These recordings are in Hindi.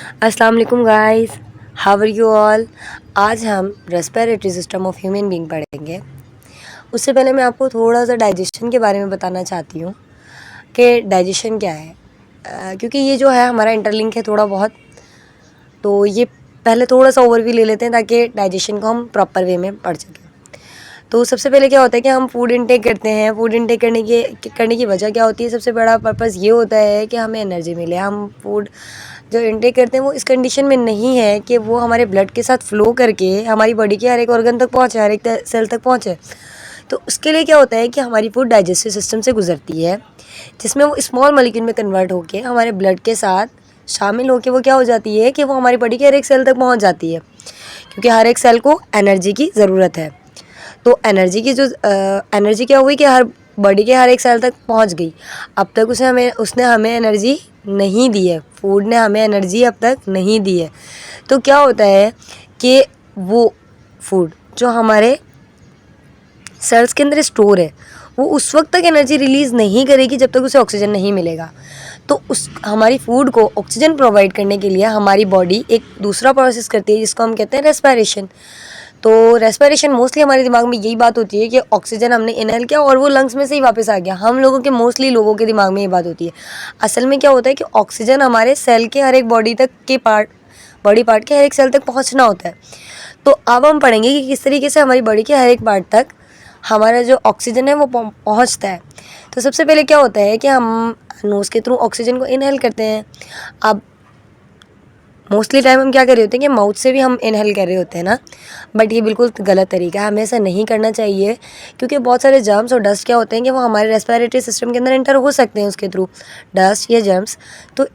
अस्सलाम वालेकुम guys, how are you all. आज हम respiratory system of human being पढ़ेंगे। उससे पहले मैं आपको थोड़ा सा डाइजेशन के बारे में बताना चाहती हूँ कि डाइजेशन क्या है। क्योंकि ये जो है हमारा इंटरलिंक है थोड़ा बहुत, तो ये पहले थोड़ा सा ओवरव्यू ले लेते हैं ताकि डाइजेशन को हम प्रॉपर वे में पढ़ सकें। तो सबसे पहले क्या होता है कि हम फूड इनटेक करते हैं। फूड इनटेक करने की वजह क्या होती है, सबसे बड़ा पर्पज़ ये होता है कि हमें एनर्जी मिले। हम फूड जो इनटेक करते हैं वो इस कंडीशन में नहीं है कि वो हमारे ब्लड के साथ फ्लो करके हमारी बॉडी के हर एक ऑर्गन तक पहुँचे, हर एक सेल तक पहुँचे। तो उसके लिए क्या होता है कि हमारी फूड डाइजेस्टिव सिस्टम से गुजरती है, जिसमें वो स्मॉल मॉलिक्यूल में कन्वर्ट होके हमारे ब्लड के साथ शामिल होकर वो क्या हो जाती है कि वो हमारी बॉडी के हर एक सेल तक पहुँच जाती है, क्योंकि हर एक सेल को एनर्जी की ज़रूरत है। तो एनर्जी क्या हुई कि हर बॉडी के हर एक सेल तक पहुंच गई। अब तक उसने हमें एनर्जी नहीं दी है, फूड ने हमें एनर्जी अब तक नहीं दी है। तो क्या होता है कि वो फूड जो हमारे सेल्स के अंदर स्टोर है वो उस वक्त तक एनर्जी रिलीज़ नहीं करेगी जब तक उसे ऑक्सीजन नहीं मिलेगा। तो उस हमारी फूड को ऑक्सीजन प्रोवाइड करने के लिए हमारी बॉडी एक दूसरा प्रोसेस करती है जिसको हम कहते हैं रेस्पिरेशन। तो रेस्पिरेशन मोस्टली हमारे दिमाग में यही बात होती है कि ऑक्सीजन हमने इनहेल किया और वो लंग्स में से ही वापस आ गया। हम लोगों के मोस्टली लोगों के दिमाग में ये बात होती है। असल में क्या होता है कि ऑक्सीजन हमारे सेल के हर एक बॉडी पार्ट के हर एक सेल तक पहुंचना होता है। तो अब हम पढ़ेंगे कि किस तरीके से हमारी बॉडी के हर एक पार्ट तक हमारा जो ऑक्सीजन है वो पहुंचता है। तो सबसे पहले क्या होता है कि हम नोज़ के थ्रू ऑक्सीजन को इनहेल करते हैं। अब मोस्टली टाइम हम क्या कर रहे होते हैं कि माउथ से भी हम इनहेल कर रहे होते हैं ना, बट ये बिल्कुल गलत तरीका है, हमें ऐसा नहीं करना चाहिए। क्योंकि बहुत सारे जर्म्स और डस्ट क्या होते हैं कि वो हमारे रेस्पिरेटरी सिस्टम के अंदर एंटर हो सकते हैं उसके थ्रू, डस्ट या जर्म्स। तो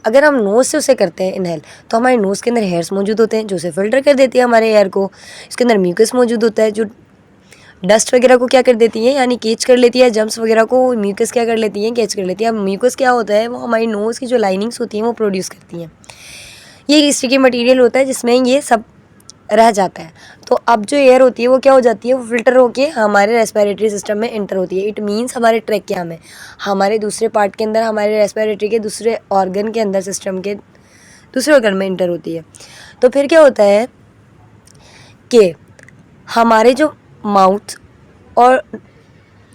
अगर हम नोज़ से उसे करते हैं इनहेल, तो हमारे नोज़ के अंदर हेयर्स मौजूद होते हैं जो उसे फिल्टर कर देती है हमारे एयर को। इसके अंदर म्यूकस मौजूद होता है जो डस्ट वगैरह को क्या कर देती है, यानी कैच कर लेती है। जर्म्स वगैरह को म्यूकस क्या कर लेती है, कैच कर लेती है। अब म्यूकस क्या होता है, वो हमारी नोज़ की जो लाइनिंग्स होती हैं वो प्रोड्यूस करती हैं। ये स्टिकी मटेरियल होता है जिसमें ये सब रह जाता है। तो अब जो एयर होती है वो क्या हो जाती है, वो फिल्टर होके हमारे रेस्पिरेटरी सिस्टम में एंटर होती है। इट मीन्स हमारे ट्रैकिया में, हमारे दूसरे पार्ट के अंदर, हमारे रेस्पिरेटरी के दूसरे ऑर्गन के अंदर, सिस्टम के दूसरे ऑर्गन में एंटर होती है। तो फिर क्या होता है कि हमारे जो माउथ और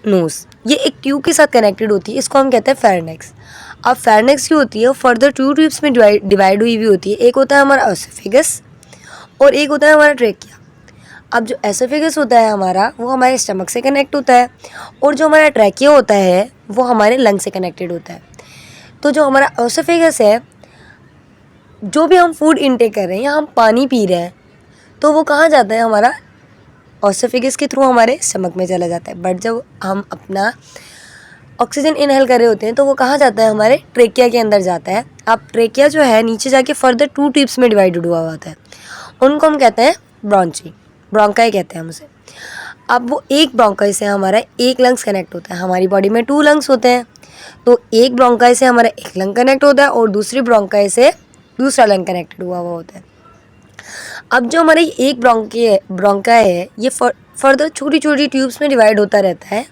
नोज़ ये एक ट्यूब के साथ कनेक्टेड होती है, इसको हम कहते हैं फेरिंक्स। अब फेरिंक्स की होती है फर्दर टू ट्यूब्स में डिवाइड हुई होती है। एक होता है हमारा एसोफेगस और एक होता है हमारा ट्रेकिया। अब जो एसोफेगस होता है हमारा वो हमारे स्टमक से कनेक्ट होता है, और जो हमारा ट्रेकिया होता है वो हमारे लंग से कनेक्टेड होता है। तो जो हमारा एसोफेगस है, जो भी हम फूड इनटेक कर रहे हैं या हम पानी पी रहे हैं, तो वो कहाँ जाता है, हमारा एसोफेगस के थ्रू हमारे स्टमक में चला जाता है। बट जब हम अपना ऑक्सीजन इनहेल कर रहे होते हैं तो वो कहाँ जाता है, हमारे ट्रेकिया के अंदर जाता है। अब ट्रेकिया जो है नीचे जाके फर्दर टू ट्यूब्स में डिवाइडेड हुआ होता है, उनको हम कहते हैं ब्रोंकाई कहते हैं हम उसे। अब वो एक ब्रोंकाई से हमारा एक लंग्स कनेक्ट होता है। हमारी बॉडी में 2 लंग्स होते हैं, तो एक ब्रोंकाई से हमारा एक लंग कनेक्ट होता है और दूसरी ब्रोंकाई से दूसरा लंग कनेक्टेड हुआ होता है। अब जो हमारी एक ब्रोंकाई है ये फर्दर छोटी छोटी ट्यूब्स में डिवाइड होता रहता है,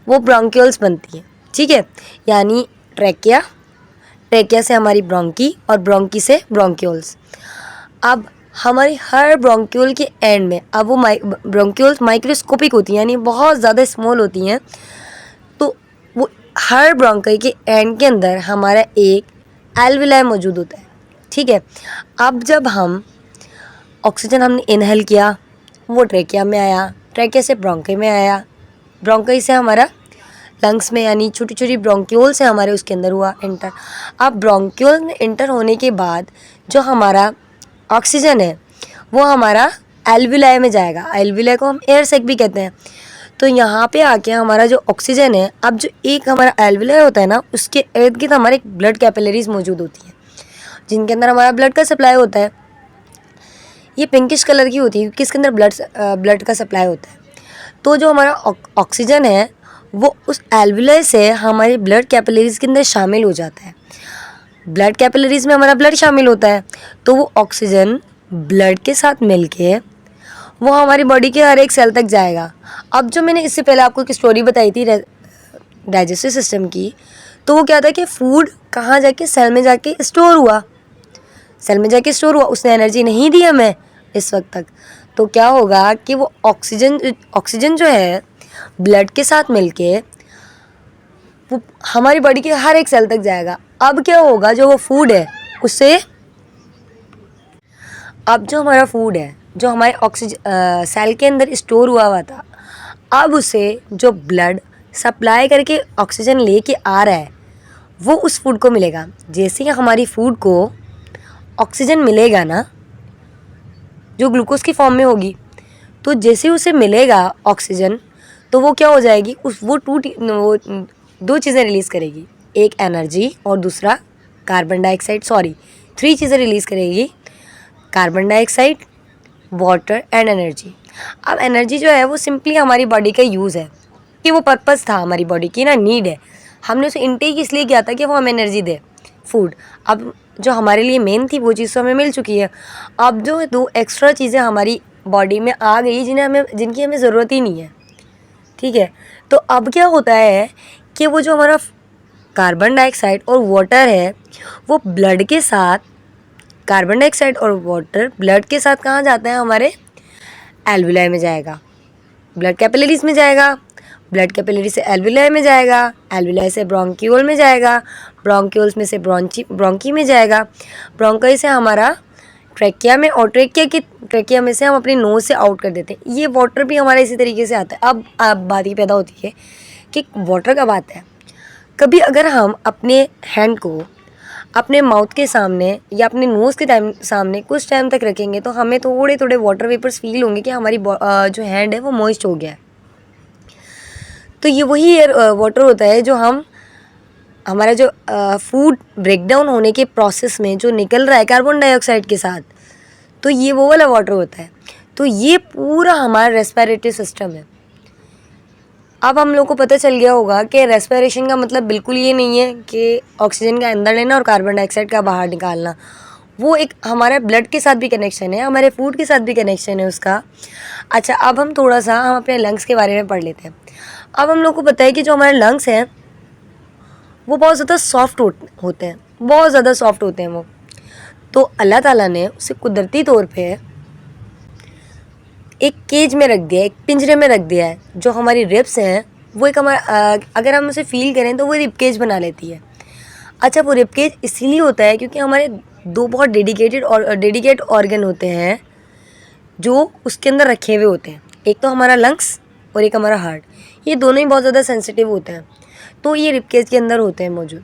वो ब्रोंक्यूल्स बनती हैं। ठीक है, यानी ट्रेकिया से हमारी ब्रोंकी और ब्रोंकी से ब्रोंक्यूल्स। अब हमारी हर ब्रोंक्यूल के एंड में, अब वो ब्रोंक्यूल्स माइक्रोस्कोपिक होती हैं, यानी बहुत ज़्यादा स्मॉल होती हैं। तो वो हर ब्रोंकाई के एंड के अंदर हमारा एक एल्विलाई मौजूद होता है। ठीक है, अब जब हम ऑक्सीजन हमने इनहेल किया, वो ट्रेकिया में आया, ट्रेकिया से ब्रोंकाई में आया, ब्रोंकाई से हमारा लंग्स में, यानी छोटी छोटी ब्रोंक्यूल से हमारे उसके अंदर हुआ एंटर। अब ब्रोंक्यूल में एंटर होने के बाद जो हमारा ऑक्सीजन है वो हमारा एल्विलाई में जाएगा। एल्विलाई को हम एयर सैक भी कहते हैं। तो यहाँ पे आके हमारा जो ऑक्सीजन है, अब जो एक हमारा एल्विलाई होता है ना, उसके इर्द गिर्द हमारे ब्लड कैपिलरीज मौजूद होती हैं जिनके अंदर हमारा ब्लड का सप्लाई होता है। ये पिंकिश कलर की होती है क्योंकि इसके अंदर ब्लड का सप्लाई होता है। तो जो हमारा ऑक्सीजन है वो उस एल्विलाई से हमारे ब्लड कैपिलरीज के अंदर शामिल हो जाता है। ब्लड कैपिलरीज में हमारा ब्लड शामिल होता है, तो वो ऑक्सीजन ब्लड के साथ मिलके वो हमारी बॉडी के हर एक सेल तक जाएगा। अब जो मैंने इससे पहले आपको एक स्टोरी बताई थी डाइजेस्टिव सिस्टम की, तो वो क्या था कि फूड कहाँ जाके सेल में जाके स्टोर हुआ। सेल में जाके स्टोर हुआ, उसने एनर्जी नहीं दी हमें इस वक्त तक, तो क्या होगा कि वो ऑक्सीजन जो है ब्लड के साथ मिलके वो हमारी बॉडी के हर एक सेल तक जाएगा। अब क्या होगा, जो वो फूड है उससे, अब जो हमारा फूड है जो हमारे ऑक्सीजन सेल के अंदर स्टोर हुआ हुआ था, अब उसे जो ब्लड सप्लाई करके ऑक्सीजन लेके आ रहा है वो उस फूड को मिलेगा। जैसे ही हमारी फूड को ऑक्सीजन मिलेगा ना, जो ग्लूकोज की फॉर्म में होगी, तो जैसे ही उसे मिलेगा ऑक्सीजन, तो वो क्या हो जाएगी, वो दो चीज़ें रिलीज़ करेगी, एक एनर्जी और दूसरा कार्बन डाइऑक्साइड, सॉरी 3 चीज़ें रिलीज़ करेगी, carbon dioxide, water and energy. अब एनर्जी जो है वो सिंपली हमारी बॉडी का यूज़ है, कि वो पर्पस था हमारी बॉडी की ना, नीड है, हमने उसे इनटेक इसलिए किया था कि वो हमें एनर्जी दे, फूड। अब जो हमारे लिए मेन थी वो चीज़ तो हमें मिल चुकी है। अब जो 2 एक्स्ट्रा चीज़ें हमारी बॉडी में आ गई जिनकी हमें ज़रूरत ही नहीं है, ठीक है। तो अब क्या होता है कि वो जो हमारा कार्बन डाइऑक्साइड और वाटर है वो ब्लड के साथ, कार्बन डाइऑक्साइड और वाटर ब्लड के साथ कहाँ जाता है, हमारे एल्वुलाई में जाएगा, ब्लड कैपिलरीज में जाएगा, ब्लड कैपिलरी से एल्वुलाई में जाएगा, एल्वुलाई से ब्रोंक्यूल में जाएगा, ब्रोंक्यूल्स में से ब्रोंकी में जाएगा, ब्रोंकाई से हमारा ट्रैकिया में, और ट्रैकिया में से हम अपनी नोज़ से आउट कर देते हैं। ये वाटर भी हमारा इसी तरीके से आता है। अब बात ये पैदा होती है कि वाटर कब आता है, कभी अगर हम अपने हैंड को अपने माउथ के सामने या अपने नोज़ के सामने कुछ टाइम तक रखेंगे तो हमें थोड़े थोड़े वाटर वेपर्स फील होंगे कि हमारी जो हैंड है वो मॉइस्ट हो गया है। तो ये वही एयर वाटर होता है जो हमारा जो फूड ब्रेकडाउन होने के प्रोसेस में जो निकल रहा है कार्बन डाइऑक्साइड के साथ, तो ये वो वाला वाटर होता है। तो ये पूरा हमारा रेस्पिरेटरी सिस्टम है। अब हम लोग को पता चल गया होगा कि रेस्पिरेशन का मतलब बिल्कुल ये नहीं है कि ऑक्सीजन का अंदर लेना और कार्बन डाइऑक्साइड का बाहर निकालना। वो एक हमारे ब्लड के साथ भी कनेक्शन है, हमारे फूड के साथ भी कनेक्शन है उसका। अच्छा, अब हम थोड़ा सा हम अपने लंग्स के बारे में पढ़ लेते हैं। अब हम लोग को पता है कि जो हमारे लंग्स हैं वो बहुत ज़्यादा सॉफ्ट होते हैं, बहुत ज़्यादा सॉफ्ट होते हैं वो। तो अल्लाह ताला ने उसे कुदरती तौर पे एक केज में रख दिया है, एक पिंजरे में रख दिया है। जो हमारी रिब्स हैं वो एक हमारा अगर हम उसे फील करें तो वो रिब केज बना लेती है। अच्छा, वो रिब केज इसीलिए होता है क्योंकि हमारे 2 बहुत डेडिकेट ऑर्गन होते हैं जो उसके अंदर रखे हुए होते हैं। एक तो हमारा लंग्स और एक हमारा हार्ट, ये दोनों ही बहुत ज़्यादा सेंसिटिव होते हैं, तो ये रिब केज के अंदर होते हैं मौजूद,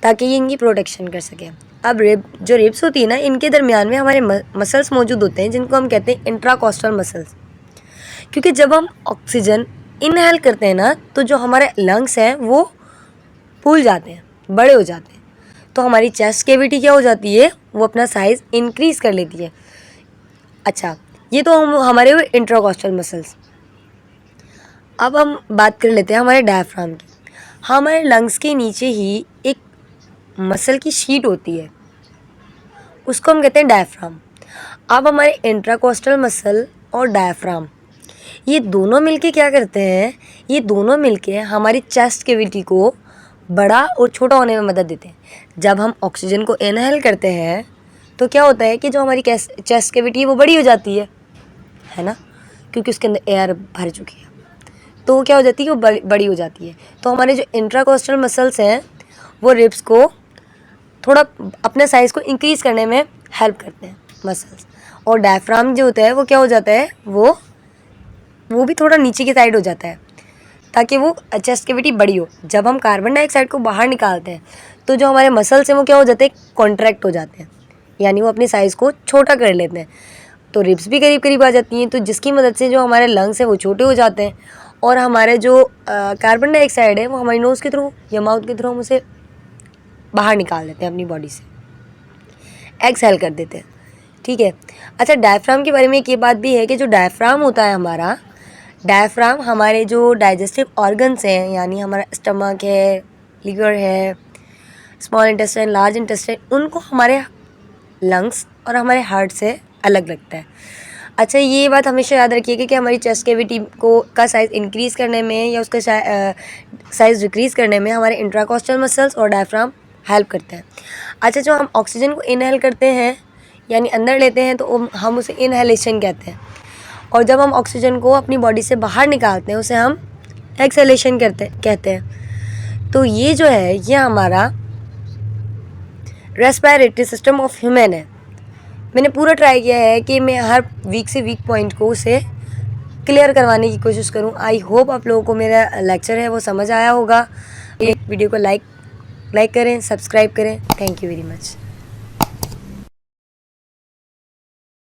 ताकि ये इनकी प्रोटेक्शन कर सकें। अब जो रिब्स होती है ना, इनके दरमियान में हमारे मसल्स मौजूद होते हैं जिनको हम कहते हैं इंट्राकॉस्टल मसल्स। क्योंकि जब हम ऑक्सीजन इनहेल करते हैं ना, तो जो हमारे लंग्स हैं वो फूल जाते हैं, बड़े हो जाते हैं, तो हमारी चेस्ट कैविटी क्या हो जाती है, वो अपना साइज़ इंक्रीज़ कर लेती है। अच्छा, ये तो हमारे इंट्राकॉस्टल मसल्स। अब हम बात कर लेते हैं हमारे डायफ्राम की। हमारे लंग्स के नीचे ही एक मसल की शीट होती है, उसको हम कहते हैं डायफ्राम। अब हमारे इंट्राकॉस्टल मसल और डायफ्राम ये दोनों मिलके क्या करते हैं, ये दोनों मिलके हमारी चेस्ट कैविटी को बड़ा और छोटा होने में मदद देते हैं। जब हम ऑक्सीजन को इनहेल करते हैं तो क्या होता है कि जो हमारी चेस्ट कैविटी है वो बड़ी हो जाती है ना, क्योंकि उसके अंदर एयर भर चुकी है, तो वो क्या हो जाती है, वो बड़ी हो जाती है। तो हमारे जो इंट्राकॉस्टल मसल्स हैं वो रिब्स को थोड़ा अपने साइज़ को इंक्रीज़ करने में हेल्प करते हैं मसल्स, और डायफ्राम जो होता है वो क्या हो जाता है, वो भी थोड़ा नीचे की साइड हो जाता है ताकि वो चेस्ट कैविटी बड़ी हो। जब हम कार्बन डाइऑक्साइड को बाहर निकालते हैं तो जो हमारे मसल्स हैं वो क्या हो जाते हैं, कॉन्ट्रैक्ट हो जाते हैं, यानी वो अपनी साइज़ को छोटा कर लेते हैं। तो रिब्स भी करीब करीब आ जाती हैं, तो जिसकी मदद से जो हमारे लंग्स हैं वो छोटे हो जाते हैं, और हमारे जो कार्बन डाइऑक्साइड है वो हमारी नोज़ के थ्रू या माउथ के थ्रू हम उसे बाहर निकाल देते हैं अपनी बॉडी से, एक्सहेल कर देते हैं, ठीक है। अच्छा, डायफ्राम के बारे में एक ये बात भी है कि जो डायफ्राम होता है हमारा, डायफ्राम हमारे जो डाइजेस्टिव ऑर्गन्स हैं, यानी हमारा स्टमक है, लीवर है, स्मॉल इंटेस्टाइन, लार्ज इंटेस्टाइन, उनको हमारे लंग्स और हमारे हार्ट से अलग लगता है। अच्छा, ये बात हमेशा याद रखिएगा कि हमारी चेस्ट कैविटी का साइज़ इंक्रीज़ करने में या उसका साइज़ डिक्रीज़ करने में हमारे इंट्राकॉस्टल मसल्स और डायफ्राम हेल्प करते हैं। अच्छा, जो हम ऑक्सीजन को इनहेल करते हैं यानी अंदर लेते हैं तो हम उसे इनहेलेशन कहते हैं, और जब हम ऑक्सीजन को अपनी बॉडी से बाहर निकालते हैं उसे हम एक्सहेलेशन कहते हैं। तो ये जो है ये हमारा रेस्पिरेटरी सिस्टम ऑफ ह्यूमन है। मैंने पूरा ट्राई किया है कि मैं हर वीक से वीक पॉइंट को उसे क्लियर करवाने की कोशिश करूं। आई होप आप लोगों को मेरा लेक्चर है वो समझ आया होगा। ये वीडियो को लाइक करें, सब्सक्राइब करें। Thank you very much.